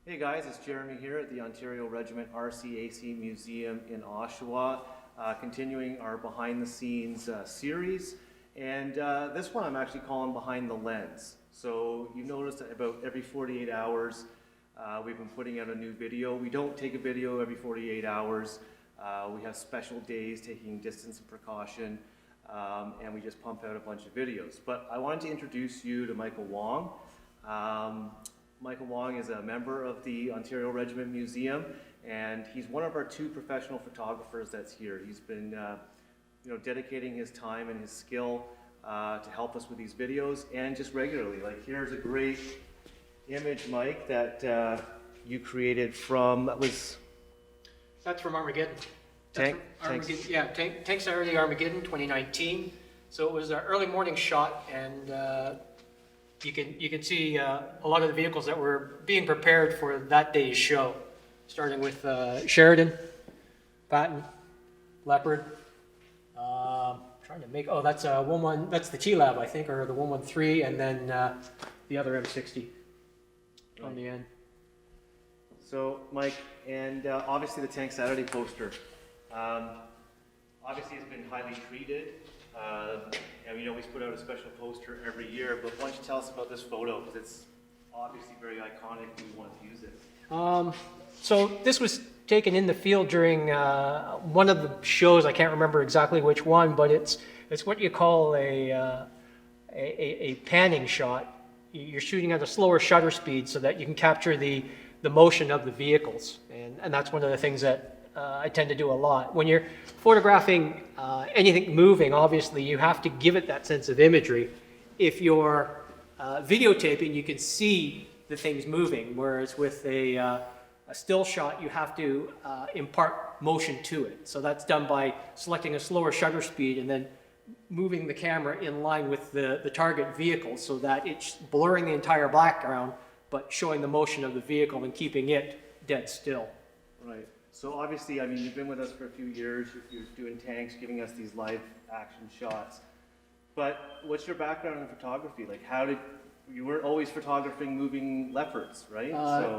Hey guys, it's Jeremy here at the Ontario Regiment RCAC Museum in Oshawa, continuing our behind the scenes series. And this one I'm actually calling Behind the Lens. So you noticed that about every 48 hours we've been putting out a new video. We don't take a video every 48 hours. We have special days taking distance and precaution, and we just pump out a bunch of videos. But I wanted to introduce you to Michael Wong. Michael Wong is a member of the Ontario Regiment Museum, and he's one of our two professional photographers that's here. He's been dedicating his time and his skill to help us with these videos, and just regularly. Like, here's a great image, Mike, that you created from, That's from Armageddon. Tanks? Yeah, Tanks Early Armageddon 2019. So it was an early morning shot, and you can see a lot of the vehicles that were being prepared for that day's show, starting with Sheridan, Patton, Leopard. Trying to make that's that's the T-Lab, I think, or the 113, and then the other M60 on the end. So, Mike, and obviously the Tank Saturday poster, obviously it's been highly treated. And we always put out a special poster every year, but why don't you tell us about this photo, because it's obviously very iconic and we wanted to use it. So this was taken in the field during one of the shows. I can't remember exactly which one, but it's what you call a panning shot. You're shooting at a slower shutter speed so that you can capture the motion of the vehicles, and that's one of the things that I tend to do a lot. When you're photographing anything moving, obviously you have to give it that sense of imagery. If you're videotaping, you can see the things moving, whereas with a still shot, you have to impart motion to it. So that's done by selecting a slower shutter speed and then moving the camera in line with the target vehicle so that it's blurring the entire background, but showing the motion of the vehicle and keeping it dead still. Right. So obviously, I mean, you've been with us for a few years, you're doing tanks, giving us these live action shots. But what's your background in photography? Like, you weren't always photographing moving leopards, right?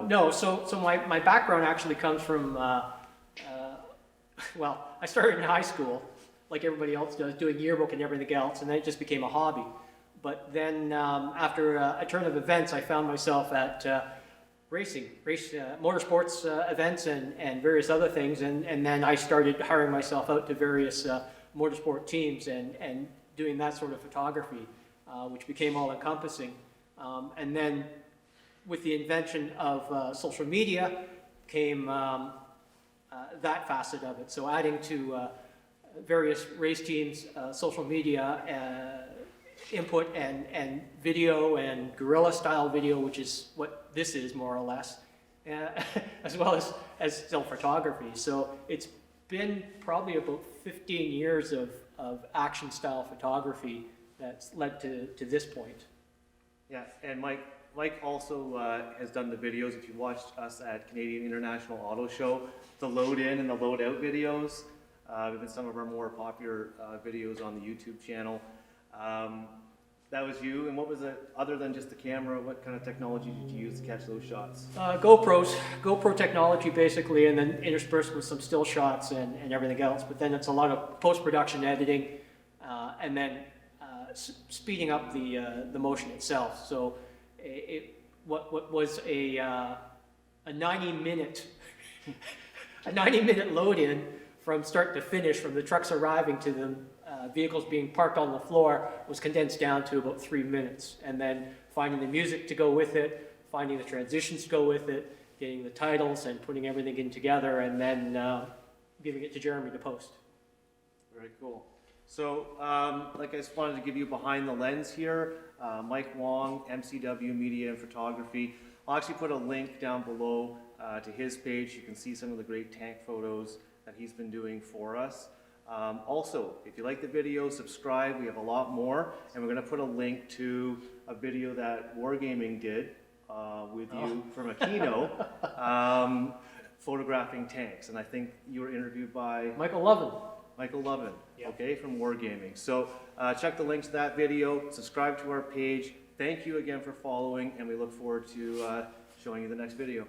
No, so my background actually comes from, well, I started in high school, like everybody else does, doing yearbook and everything else, and then it just became a hobby. But then after a turn of events, I found myself at motorsports events and various other things, and then I started hiring myself out to various motorsport teams and doing that sort of photography, which became all-encompassing. And then with the invention of social media came that facet of it. So adding to various race teams' social media input and video and guerrilla style video, which is what this is more or less, as well as still photography. So it's been probably about 15 years of action style photography that's led to this point. Yeah, and Mike also has done the videos. If you watched us at Canadian International Auto Show, the load in and the load out videos have been some of our more popular videos on the YouTube channel. That was you, and what was it, other than just the camera, what kind of technology did you use to catch those shots? GoPro technology basically, and then interspersed with some still shots and everything else. But then it's a lot of post-production editing, and then speeding up the motion itself. So what was a 90-minute a 90-minute load-in from start to finish, from the trucks arriving to the vehicles being parked on the floor, was condensed down to about 3 minutes. And then finding the music to go with it, finding the transitions to go with it, getting the titles and putting everything in together, and then giving it to Jeremy to post. Very cool. So, like I just wanted to give you behind the lens here, Mike Wong, MCW Media and Photography. I'll actually put a link down below to his page. You can see some of the great tank photos that he's been doing for us. Also, if you like the video, subscribe. We have a lot more, and we're going to put a link to a video that Wargaming did with you from a keynote, photographing tanks. And I think you were interviewed by Michael Lovin. Michael Lovin, Yep. Okay, from Wargaming. So check the links to that video, subscribe to our page. Thank you again for following, and we look forward to showing you the next video.